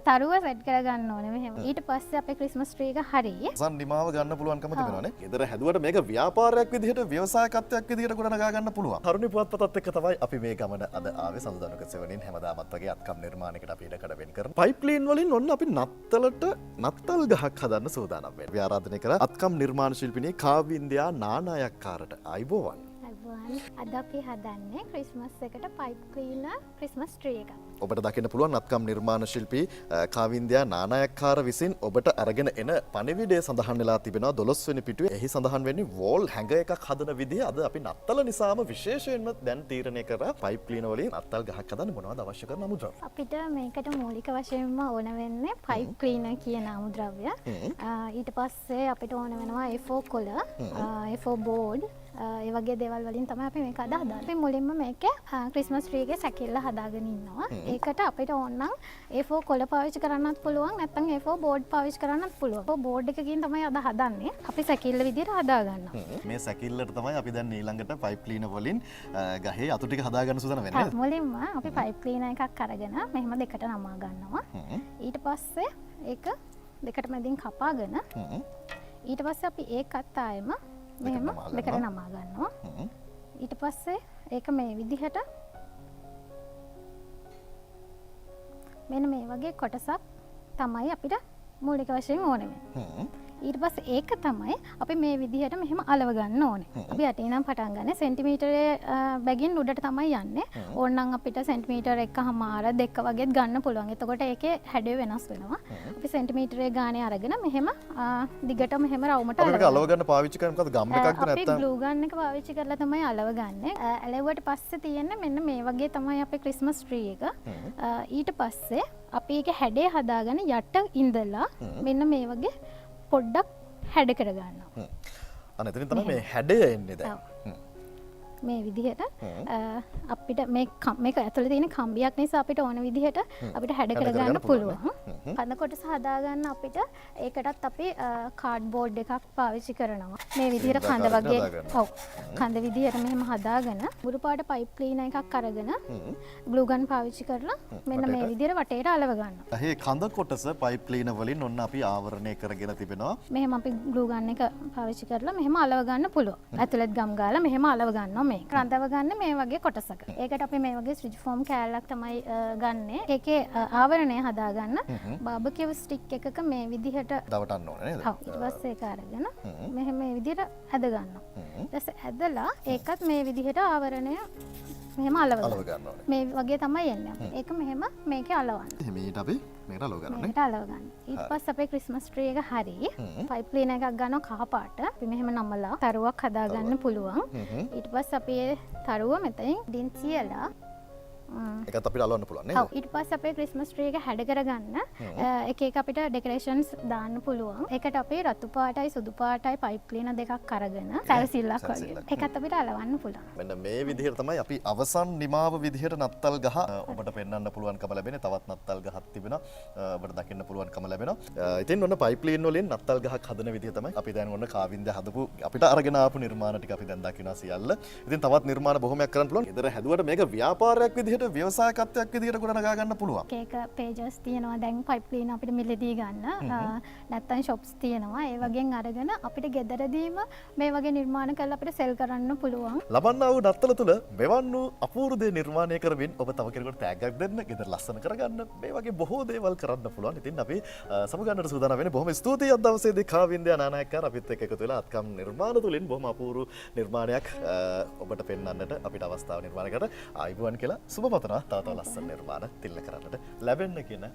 තරුව set කරගන්න ඕනේ මෙහෙම. ඊට පස්සේ අපේ ක්‍රිස්මස් ට්‍රී එක හරියි. සම්නිමාව ගන්න පුළුවන්කම තිබෙනවානේ. ගෙදර හැදුවට මේක ව්‍යාපාරයක් විදිහට ව්‍යවසායකත්වයක් විදිහට ගොඩනගා ගන්න පුළුවන්. තරුණි පුවත්පතත් එක්ක තමයි අපි මේ ගමන අද ආවේ සඳුදානක සෙවණින් හැමදාමත් වගේ අත්කම් නිර්මාණයකට අපි ඉඩකඩ වෙන් කරමු. පයිප්ලේන් වලින් ඔන්න අපි නත්තලට නත්තල් ගහක් හදන්න සූදානම් වෙනවා. අපි ආරාධනය කළා අත්කම් නිර්මාණ ශිල්පිනී කාවින්දයා නානායක්කාරට අයබෝවන්. අද අපි හදන්නේ ක්‍රිස්මස් එකට පයිප් ක්ලීනර් ක්‍රිස්මස් ට්‍රී එකක්. ඔබට දකින්න පුළුවන් අත්කම් නිර්මාණ ශිල්පී කාවින්දයා නානායක්කාර විසින් ඔබට අරගෙන එන පණිවිඩය සඳහන් වෙලා තිබෙනවා 12 වෙනි පිටුවේ. එහි සඳහන් වෙන්නේ වෝල් හැඟ එකක් හදන විදිහ. අද අපි නත්තල නිසාම විශේෂයෙන්ම දැන් තීරණය කරා පයිප් ක්ලීනර් වලින් නත්තල් ගහක් හදන්න මොනවද අවශ්‍ය කරන අමුද්‍රව්‍ය? අපිට මේකට මූලික වශයෙන්ම ඕන වෙන්නේ පයිප් ක්ලීනර් කියන අමුද්‍රව්‍ය. ඊට පස්සේ අපිට ඕන වෙනවා A4 කොළ, A4 බෝඩ්, ඒ වගේ දේවල් වලින් තමයි අපි මේක අද හදන්නේ. අපි මුලින්ම මේකේ ක්‍රිස්මස් ට්‍රී එකේ සැකිල්ල හදාගෙන ඉන්නවා. ඒකට අපිට ඕන නම් A4 කොළ පාවිච්චි කරන්නත් පුළුවන්, නැත්නම් A4 බෝඩ් පාවිච්චි කරන්නත් පුළුවන්. බෝඩ් එකකින් තමයි අද හදන්නේ. අපි සැකිල්ල විදිහට හදා ගන්නවා. මේ සැකිල්ලට තමයි අපි දැන් ඊළඟට පයිප් ක්ලීනර් වලින් ගහේ අතු ටික හදා ගන්න සූදානම් වෙන්නේ. මුලින්ම අපි පයිප් ක්ලීනර් එකක් අරගෙන මෙහෙම දෙකට නමා ගන්නවා. ඊට පස්සේ ඒක දෙකට මැදින් කපාගෙන ඊට පස්සේ අපි ඒකත් ආයෙම මෙහෙම දෙකට නමා ගන්නවා. ඊට පස්සේ ඒක මේ විදිහට මෙන්න මේ වගේ කොටසක් තමයි අපිට මූලික වශයෙන් ඕන වෙන්නේ. ඊට පස්සේ ඒක තමයි අපි මේ විදිහට මෙහෙම අලව ගන්න ඕනේ. අපි යටින් නම් පටන් ගන්න සෙන්ටිමීටරයේ බැගින් උඩට තමයි යන්නේ. ඕනනම් අපිට සෙන්ටිමීටර 1.5 2 වගේත් ගන්න පුළුවන්. එතකොට ඒකේ හැඩය වෙනස් වෙනවා. අපි සෙන්ටිමීටරයේ ගානේ අරගෙන මෙහෙම දිගට මෙහෙම රවුමට අලව ගන්න පාවිච්චි කරන්නේ මොකද ගම් එකක්ද නැත්නම්? අපි ග්ලූ ගන් එක පාවිච්චි කරලා තමයි අලව ගන්නෙ. ඇලෙව්වට පස්සේ තියෙන්නේ මෙන්න මේ වගේ තමයි අපේ ක්‍රිස්මස් ට්‍රී එක. ඊට පස්සේ අපි ඒක හැඩය හදාගෙන යට ඉඳලා මෙන්න මේ වගේ පොඩ්ඩක් හැඩ කර ගන්නවා. අන්න එතනින් තමයි මේ හැඩය එන්නේ දැන්. මේ විදිහට අපිට මේක ඇතුලේ තියෙන කම්බියක් නිසා අපිට ඕන විදිහට අපිට හැඩ කර ගන්න පුළුවන්. කඳ කොටස හදා ගන්න අපිට ඒකටත් අපි කාඩ්බෝඩ් එකක් පාවිච්චි කරනවා. මේ විදිහට කඳ වගේ ඔව් කඳ විදිහට මෙහෙම හදාගෙන බුරු පාට පයිප් ක්ලීනර් එකක් අරගෙන ග්ලූ ගන් පාවිච්චි කරලා මෙන්න මේ විදිහට වටේට අලව ගන්නවා. මේ කඳ කොටස පයිප් ක්ලීනර් වලින් ඔන්න අපි ආවරණය කරගෙන තිබෙනවා. මෙහෙම අපි ග්ලූ ගන් එක පාවිච්චි කරලා මෙහෙම අලව ගන්න පුළුවන්. ඇතුළත් ගම් ගාලා මෙහෙම අලව ගන්නවා. මේ රඳව ගන්න මේ වගේ කොටසක. ඒකට අපි මේ වගේ ස්ටිච් ෆෝම් කෑල්ලක් තමයි ගන්නෙ. ඒකේ ආවරණය හදාගන්න බාබකියු ස්ටික් එකක මේ විදිහට දවටන්න ඕනේ නේද? ඔව්. ඊට පස්සේ ඒක අරගෙන මෙහෙම මේ විදිහට ඇද ගන්නවා. ඊට පස්සේ ඇදලා ඒකත් මේ විදිහට ආවරණය මෙහෙම අලව ගන්නවා. මේ වගේ තමයි එන්නේ. ඒක මෙහෙම මේකේ අලවන්න. මේකට අපි මේකට අලව ගන්නවා නේ. මේකට අලව ගන්න. ඊට පස්සේ අපේ ක්‍රිස්මස් ට්‍රී එක හරි පයිප් ක්ලීනර් එකක් ගන්නවා කහ පාට. අපි මෙහෙම නමලා තරුවක් හදා ගන්න පුළුවන්. ඊට පස්සේ අපි තරුව මෙතනින් ඩින් තියලා ඒකත් අපිට අලවන්න පුළුවන් නේද? ඔව්. ඊට පස්සේ අපේ ක්‍රිස්මස් ට්‍රී එක හැඩ කරගන්න එක එක අපිට ඩෙකොරේෂන්ස් දාන්න පුළුවන්. ඒකට අපි රතු පාටයි සුදු පාටයි පයිප් ක්ලීනර් දෙකක් අරගෙන සැරසිල්ලක් වගේ ඒකත් අපිට අලවන්න පුළුවන්. මෙන්න මේ විදිහට තමයි අපි අවසන් නිමාව විදිහට නත්තල් ගහ ඔබට පෙන්වන්න පුළුවන්කම ලැබෙන්නේ. තවත් නත්තල් ගහක් තිබෙනවා. ඔබට දකින්න පුළුවන්කම ලැබෙනවා. ඉතින් ඔන්න පයිප් ක්ලීනර් වලින් නත්තල් ගහක් හදන විදිහ තමයි අපි දැන් ඔන්න කාවින්ද හදපු අපිට අරගෙන ආපු නිර්මාණ ටික අපි දැන් දකිනවා සියල්ල. ඉතින් තවත් නිර්මාණ බොහොමයක් කරන්න පුළුවන්. ඊතර හැදුවට මේක ව්‍යාපාරයක් විදිහට ව්‍යවසායකත්වයක් විදිහට ගොඩනගා ගන්න පුළුවන්. ඒක පේජස් තියෙනවා දැන් පයිප් ක්ලීනර් අපිට මිලදී ගන්න. නැත්තම් shops තියෙනවා. ඒ වගේන් අරගෙන අපිට ගෙදරදීම මේ වගේ නිර්මාණ කරලා අපිට සෙල් කරන්න පුළුවන්. ලබන්නා වූ නත්තල තුල මෙවන් වූ අපූර්ව දේ නිර්මාණය කරමින් ඔබ තව කෙනෙකුට තෑග්ගක් දෙන්න, ගෙදර ලස්සන කරගන්න මේ වගේ බොහෝ දේවල් කරන්න පුළුවන්. ඉතින් අපි සමගන්නට සූදානම් වෙන්නේ. බොහොම ස්තුතියි අද දවසේදී කාවින්දයා නානායක්කාර අපිත් එක්ක එකතු වෙලා අත්කම් නිර්මාණ තුලින් බොහොම අපූර්ව නිර්මාණයක් ඔබට පෙන්වන්නට අපිට අවස්ථාව නිර්මාණය කර ආයිබුවන් කියලා සුබ පතනවා. තව ලස්සන නිර්මාණ තිල්ල කරන්නට ලැබෙන්න කියන